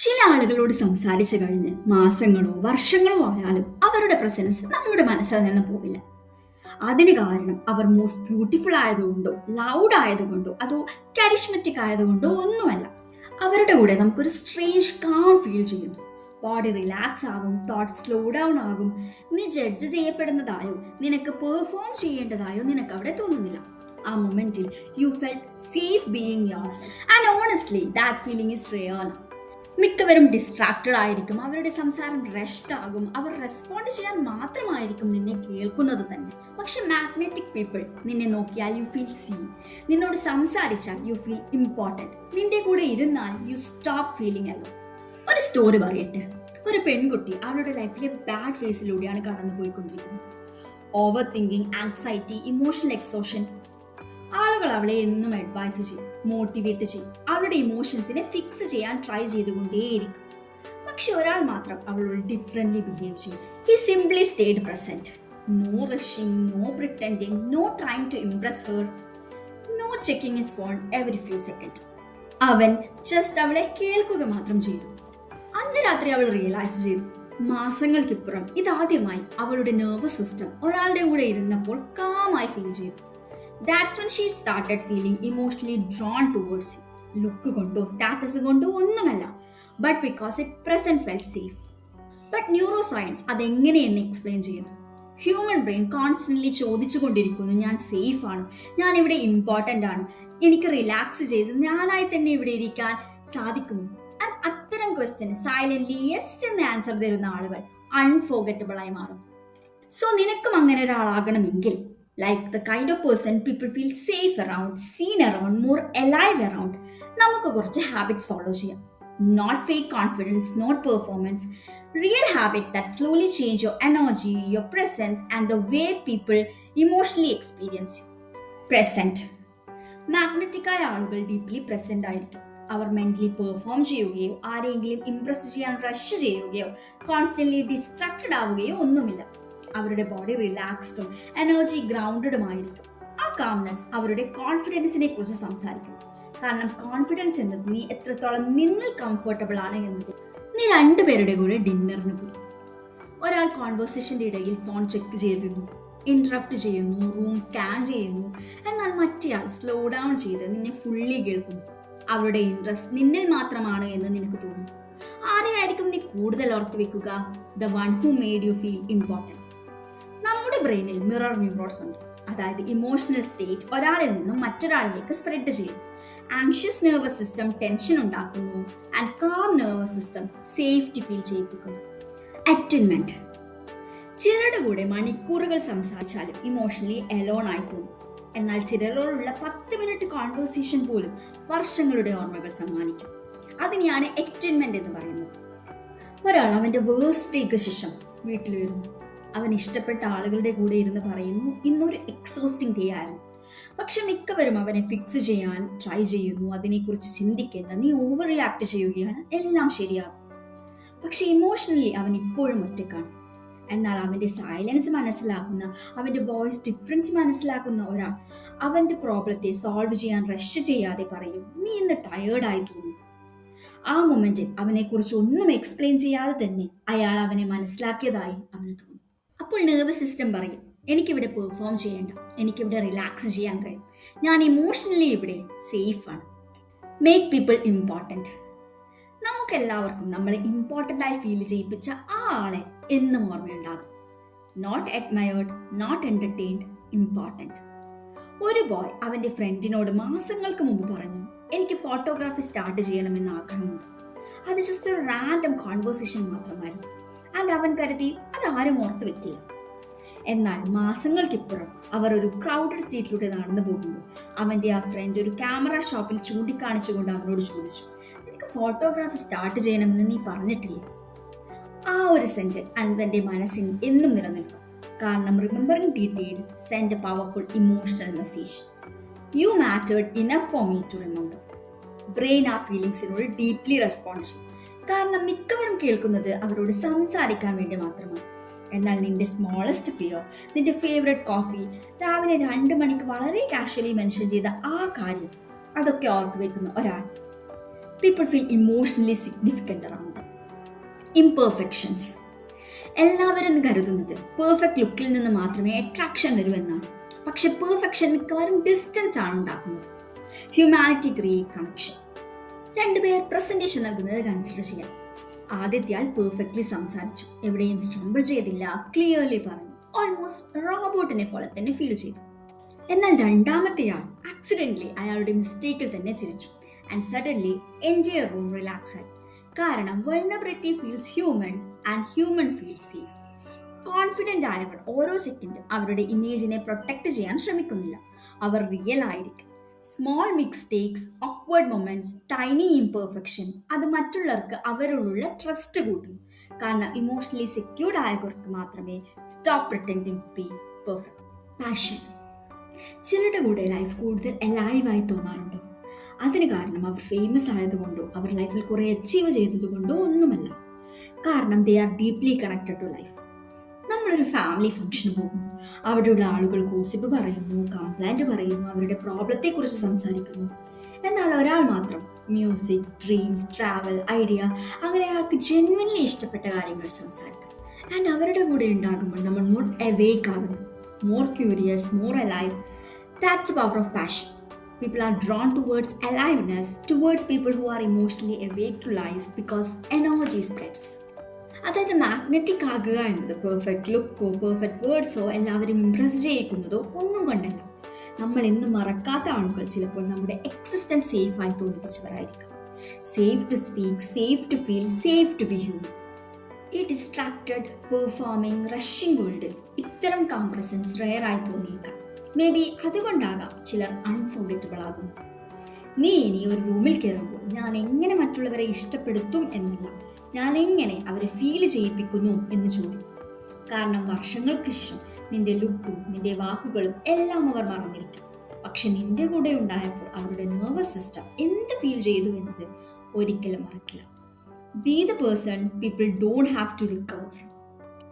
ചില ആളുകളോട് സംസാരിച്ചു കഴിഞ്ഞ് മാസങ്ങളോ വർഷങ്ങളോ ആയാലും അവരുടെ പ്രസൻസ് നമ്മുടെ മനസ്സിൽ നിന്ന് പോവില്ല. അതിന് കാരണം അവർ മോസ്റ്റ് ബ്യൂട്ടിഫുൾ ആയതുകൊണ്ടോ ലൗഡ് ആയതുകൊണ്ടോ അതോ കരിഷ്മറ്റിക് ആയതുകൊണ്ടോ ഒന്നുമല്ല. അവരുടെ കൂടെ നമുക്കൊരു സ്ട്രേഞ്ച് കാം ഫീൽ ചെയ്യുന്നു. ബോഡി റിലാക്സ് ആകും, തോട്ട് സ്ലോ ഡൗൺ ആകും. നീ ജഡ്ജ് ചെയ്യപ്പെടുന്നതായോ നിനക്ക് പെർഫോം ചെയ്യേണ്ടതായോ നിനക്ക് അവിടെ തോന്നുന്നില്ല. ആ മൊമെന്റിൽ you felt safe being yourself and honestly that feeling is real. മിക്കവരും ഡിസ്ട്രാക്റ്റഡ് ആയിരിക്കും, അവരുടെ സംസാരം റഷ്ഡ് ആകും, അവർ റെസ്പോണ്ട് ചെയ്യാൻ മാത്രമായിരിക്കും നിന്നെ കേൾക്കുന്നത് തന്നെ. പക്ഷെ മാഗ്നറ്റിക് പീപ്പിൾ നിന്നെ നോക്കിയാൽ യു ഫീൽ സീൻ, നിന്നോട് സംസാരിച്ചാൽ യു ഫീൽ ഇമ്പോർട്ടൻറ്റ്, നിന്റെ കൂടെ ഇരുന്നാൽ യു സ്റ്റോപ്പ് ഫീലിംഗ് അല്ലോ. ഒരു സ്റ്റോറി പറയട്ടെ. ഒരു പെൺകുട്ടി അവളുടെ ലൈഫിലെ ബാഡ് ഫേസിലൂടെയാണ് കടന്നു പോയിക്കൊണ്ടിരിക്കുന്നത്. Over thinking, anxiety, emotional exhaustion. ആളുകൾ അവളെ എന്നും അഡ്വൈസ് ചെയ്യും, മോട്ടിവേറ്റ് ചെയ്യും, അവളുടെ ഇമോഷൻസിനെ ഫിക്സ് ചെയ്യാൻ ട്രൈ ചെയ്തുകൊണ്ടേയിരിക്കും. പക്ഷെ ഒരാൾ മാത്രം അവളോട് ഡിഫറെന്റ്ലി ബിഹേവ് ചെയ്യും. He simply stayed present. No rushing, no pretending, no trying to impress her, no checking his phone every few second. അവൻ ജസ്റ്റ് അവളെ കേൾക്കുക മാത്രം ചെയ്തു. അന്ന് രാത്രി അവൾ റിയലൈസ് ചെയ്തു, മാസങ്ങൾക്കിപ്പുറം ഇതാദ്യമായി അവളുടെ നെർവസ് സിസ്റ്റം ഒരാളുടെ കൂടെ ഇരുന്നപ്പോൾ കാമായി ഫീൽ ചെയ്തു. That's when she started feeling emotionally drawn towards him. Look കൊണ്ടോ സ്റ്റാറ്റസ് കൊണ്ടോ ഒന്നുമല്ല, but because it present felt safe. But neuroscience അതെങ്ങനെയെന്ന് എക്സ്പ്ലെയിൻ ചെയ്യുന്നു. ഹ്യൂമൻ ബ്രെയിൻ കോൺസ്റ്റന്റ്ലി ചോദിച്ചുകൊണ്ടിരിക്കുന്നു, ഞാൻ സേഫ് ആണ്, ഞാൻ ഇവിടെ ഇമ്പോർട്ടൻ്റ് ആണ്, എനിക്ക് റിലാക്സ് ചെയ്ത് ഞാനായി തന്നെ ഇവിടെ ഇരിക്കാൻ സാധിക്കുമോ? ആൻഡ് അത്തരം ക്വസ്റ്റ്യന് സൈലന്റ്ലി യെസ് എന്ന് ആൻസർ തരുന്ന ആളുകൾ അൺഫോർഗറ്റബിൾ ആയി മാറും. സോ നിനക്കും അങ്ങനെ ഒരാളാകണമെങ്കിൽ, like the kind of person people feel safe around, seen around, more alive around, നമുക്ക് കുറച്ച് ഹാബിറ്റ്സ് ഫോളോ ചെയ്യാം. Not fake confidence, not performance, real habit that slowly change your energy, your presence and the way people emotionally experience you. Present. മാഗ്നറ്റിക്കായ ആളുകൾ deeply present ആയിരിക്കും. അവർ mentally perform ചെയ്യുകയോ ആരെങ്കിലും Impress ചെയ്യാൻ rush ചെയ്യുകയോ കോൺസ്റ്റന്റ്ലി ഡിസ്ട്രാക്റ്റഡ് ആവുകയോ ഒന്നുമില്ല. അവരുടെ ബോഡി റിലാക്സ്ഡും എനർജി ഗ്രൗണ്ടഡുമായിരിക്കും. ആ കാംനെസ് അവരുടെ കോൺഫിഡൻസിനെ കുറിച്ച് സംസാരിക്കും. കാരണം കോൺഫിഡൻസ് എന്നത് നീ എത്രത്തോളം നിന്നിൽ കംഫർട്ടബിൾ ആണ് എന്നത്. നീ രണ്ടുപേരുടെ കൂടെ ഡിന്നറിന് പോയി. ഒരാൾ കോൺവെർസേഷന്റെ ഇടയിൽ ഫോൺ ചെക്ക് ചെയ്തിരുന്നു, ഇന്ററപ്റ്റ് ചെയ്യുന്നു, റൂം സ്കാൻ ചെയ്യുന്നു. എന്നാൽ മറ്റേയാൾ സ്ലോ ഡൗൺ ചെയ്ത് നിന്നെ ഫുള്ളി കേൾക്കുന്നു. അവരുടെ ഇൻട്രസ്റ്റ് നിന്നിൽ മാത്രമാണ് എന്ന് നിനക്ക് തോന്നുന്നു. ആരെയായിരിക്കും നീ കൂടുതൽ ഓർത്ത് വെക്കുക? The one who made you feel important. നമ്മുടെ ബ്രെയിനിൽ മിറർ ന്യൂറോൺസ് ഉണ്ട്. അതായത് ഇമോഷണൽ സ്റ്റേറ്റ് ഒരാളിൽ നിന്നും മറ്റൊരാളിലേക്ക് സ്പ്രെഡ് ചെയ്യും. ആങ്ഷ്യസ് നെർവസ് സിസ്റ്റം ടെൻഷൻ ഉണ്ടാക്കുന്നു and calm nervous system safety feel ചെയ്യിപ്പിക്കുന്നു. അറ്റൻമെന്റ്. ചിലരുടെ കൂടെ മണിക്കൂറുകൾ സംസാരിച്ചാലും ഇമോഷണലി എലോൺ ആയി തോന്നും. എന്നാൽ ചിലരോടുള്ള 10 മിനിറ്റ് കോൺവെർസേഷൻ പോലും വർഷങ്ങളുടെ ഓർമ്മകൾ സമ്മാനിക്കും. അതിനെയാണ് അറ്റൻമെന്റ് എന്ന് പറയുന്നത്. ഒരാൾ അവന്റെ വേഴ്സ്റ്റ് ഡേക്ക് ശേഷം വീട്ടിൽ വരുന്നു. അവൻ ഇഷ്ടപ്പെട്ട ആളുകളുടെ കൂടെ ഇരുന്ന് പറയുന്നു, ഇന്നൊരു എക്സോസ്റ്റിംഗ് ഡേ ആയിരുന്നു. പക്ഷെ മിക്കവരും അവനെ ഫിക്സ് ചെയ്യാൻ ട്രൈ ചെയ്യുന്നു. അതിനെക്കുറിച്ച് ചിന്തിക്കേണ്ട, നീ ഓവർ റിയാക്ട് ചെയ്യുകയാണ്, എല്ലാം ശരിയാകും. പക്ഷെ ഇമോഷണലി അവൻ ഇപ്പോഴും ഒറ്റക്കാണ്. എന്നാൽ അവന്റെ സൈലൻസ് മനസ്സിലാക്കുന്ന, അവന്റെ വോയിസ് ഡിഫറൻസ് മനസ്സിലാക്കുന്ന ഒരാൾ അവന്റെ പ്രോബ്ലത്തെ സോൾവ് ചെയ്യാൻ റഷ് ചെയ്യാതെ പറയും, നീ ഇന്ന് ടയേർഡായി തോന്നുന്നു. ആ മൊമെന്റിൽ അവനെക്കുറിച്ച് ഒന്നും എക്സ്പ്ലെയിൻ ചെയ്യാതെ തന്നെ അയാൾ അവനെ മനസ്സിലാക്കിയതായി അവന് തോന്നും. അപ്പോൾ നെർവസ് സിസ്റ്റം പറയും, എനിക്കിവിടെ പെർഫോം ചെയ്യേണ്ട, എനിക്കിവിടെ റിലാക്സ് ചെയ്യാൻ കഴിയും, ഞാൻ ഇമോഷണലി ഇവിടെ സേഫാണ്. Make people important. നമുക്കെല്ലാവർക്കും നമ്മളെ ഇമ്പോർട്ടൻ്റ് ആയി ഫീൽ ചെയ്യിപ്പിച്ച ആ ആളെ എന്നും ഓർമ്മയുണ്ടാകും. Not admired, not entertained, important. ഒരു ബോയ് അവൻ്റെ ഫ്രണ്ടിനോട് മാസങ്ങൾക്ക് മുമ്പ് പറഞ്ഞു, എനിക്ക് ഫോട്ടോഗ്രാഫി സ്റ്റാർട്ട് ചെയ്യണമെന്ന് ആഗ്രഹമുണ്ട്. അത് ജസ്റ്റ് ഒരു റാൻഡം കോൺവെർസേഷൻ മാത്രമായിരുന്നു. ആൻഡ് അവൻ കരുതി അതാരും ഓർത്ത് വെക്കില്ല. എന്നാൽ മാസങ്ങൾക്കിപ്പുറം അവർ ഒരു ക്രൗഡഡ് സീറ്റിലൂടെ നടന്നു പോകുമ്പോൾ അവൻ്റെ ആ ഫ്രണ്ട് ഒരു ക്യാമറ ഷോപ്പിൽ ചൂണ്ടിക്കാണിച്ചുകൊണ്ട് അവനോട് ചോദിച്ചു, നിനക്ക് ഫോട്ടോഗ്രാഫി സ്റ്റാർട്ട് ചെയ്യണമെന്ന് നീ പറഞ്ഞിട്ടില്ലേ? ആ ഒരു സെന്റൻസ് അവൻ്റെ മനസ്സിൽ എന്നും നിലനിൽക്കും. കാരണം remembering detail send a powerful emotional message. You mattered enough for me to remember. Brain ആ ഫീലിംഗ്സിനോട് ഡീപ്ലി റെസ്പോണ്ട് ചെയ്യും. കാരണം മിക്കവരും കേൾക്കുന്നത് അവരോട് സംസാരിക്കാൻ വേണ്ടി മാത്രമാണ്. എന്നാൽ നിന്റെ സ്മോളസ്റ്റ് ഫിയർ, നിന്റെ ഫേവറേറ്റ് കോഫി, രാവിലെ 2 മണിക്ക് വളരെ കാഷ്വലി മെൻഷൻ ചെയ്ത ആ കാര്യം, അതൊക്കെ ഓർത്ത് വെക്കുന്ന ഒരാൾ. People feel emotionally significant around them. Imperfections. എല്ലാവരും കരുതുന്നത് പെർഫെക്റ്റ് ലുക്കിൽ നിന്ന് മാത്രമേ അട്രാക്ഷൻ വരൂ എന്നാണ്. പക്ഷെ പെർഫെക്ഷൻ മിക്കവാറും ഡിസ്റ്റൻസ് ആണ് ഉണ്ടാക്കുന്നത്. Humanity create connection. രണ്ടുപേർ പ്രസന്റേഷൻ നൽകുന്നത് കൺസിഡർ ചെയ്യാം. ആദ്യത്തെ ആൾ പെർഫെക്റ്റ്ലി സംസാരിച്ചു, എവിടെയും സ്ട്രംബിൾ ചെയ്തില്ല, ക്ലിയർലി പറഞ്ഞു, ഓൾമോസ്റ്റ് റോബോട്ടിനെ പോലെ തന്നെ ഫീൽ ചെയ്തു. എന്നാൽ രണ്ടാമത്തെ ആൾ ആക്സിഡന്റലി അയാളുടെ മിസ്റ്റേക്കിൽ തന്നെ ചിരിച്ചു. And suddenly entire room relax ആയി. കാരണം vulnerability feels human and human feels safe. Confident ആയവർ ഓരോ സെക്കൻഡും അവരുടെ ഇമേജിനെ പ്രൊട്ടക്ട് ചെയ്യാൻ ശ്രമിക്കുന്നില്ല. അവർ റിയൽ ആയിരിക്കും. Small mistakes, awkward moments, tiny imperfection അത് മറ്റുള്ളവർക്ക് അവരോടുള്ള ട്രസ്റ്റ് കൂട്ടും. കാരണം ഇമോഷണലി സെക്യൂർഡ് ആയവർക്ക് മാത്രമേ stop pretending B perfect. Passion. ചിലരുടെ കൂടെ ലൈഫ് കൂടുതൽ അലൈവായി തോന്നാറുണ്ട്. അതിന് കാരണം അവർ ഫേമസ് ആയതുകൊണ്ടോ അവർ ലൈഫിൽ കുറെ അച്ചീവ് ചെയ്തതുകൊണ്ടോ ഒന്നുമല്ല. കാരണം they are deeply connected to life. നമ്മളൊരു ഫാമിലി ഫംഗ്ഷന് പോകുന്നു. അവിടെയുള്ള ആളുകൾ ഗോസിപ്പ് പറയുന്നു, കംപ്ലൈൻറ്റ് പറയുന്നു, അവരുടെ പ്രോബ്ലത്തെക്കുറിച്ച് സംസാരിക്കുന്നു. എന്നാൽ ഒരാൾ മാത്രം മ്യൂസിക്, ഡ്രീംസ്, ട്രാവൽ, ഐഡിയ, അങ്ങനെ അയാൾക്ക് ജെന്വൻലി ഇഷ്ടപ്പെട്ട കാര്യങ്ങൾ സംസാരിക്കും. ആൻഡ് അവരുടെ കൂടെ ഉണ്ടാകുമ്പോൾ നമ്മൾ മോർ അവേക്ക് ആകുന്നു, more curious, more alive. That's power of passion. People are drawn towards aliveness, towards people who are emotionally awake to life because energy spreads. അതായത് മാഗ്നറ്റിക് ആകുക എന്നത് പെർഫെക്റ്റ് ലുക്കോ പെർഫെക്റ്റ് വേർഡ്സോ എല്ലാവരും ഇംപ്രസ് ചെയ്യിക്കുന്നതോ ഒന്നും കൊണ്ടല്ല. നമ്മൾ ഇന്ന് മറക്കാത്ത ആളുകൾ ചിലപ്പോൾ നമ്മുടെ എക്സിസ്റ്റൻസ് സേഫായി തോന്നിപ്പിച്ചവരായിരിക്കും. Safe to speak, safe to feel, safe to be human. ഈ ഡിസ്ട്രാക്റ്റഡ്, പെർഫോമിംഗ്, റഷിംഗ് വേൾഡിൽ ഇത്തരം കാം പ്രസൻസ് റെയറായി തോന്നിയേക്കാം. മേ ബി അതുകൊണ്ടാകാം ചിലർ അൺഫോർഗറ്റബിൾ ആകുന്നു. നീ ഇനി ഒരു റൂമിൽ കയറുമ്പോൾ ഞാൻ എങ്ങനെ മറ്റുള്ളവരെ ഇഷ്ടപ്പെടുത്തും എന്നല്ല, ഞാൻ എങ്ങനെ അവരെ ഫീൽ ചെയ്യിപ്പിക്കുന്നു എന്ന് ചോദിക്കും. കാരണം വർഷങ്ങൾക്ക് ശേഷം നിന്റെ ലുക്കും നിന്റെ വാക്കുകളും എല്ലാം അവർ മറന്നിരിക്കും. പക്ഷെ നിന്റെ കൂടെ ഉണ്ടായപ്പോൾ അവരുടെ നെർവസ് സിസ്റ്റം എന്ത് ഫീൽ ചെയ്തു എന്നത് ഒരിക്കലും മറക്കില്ല. Be the person people don't have to recover from.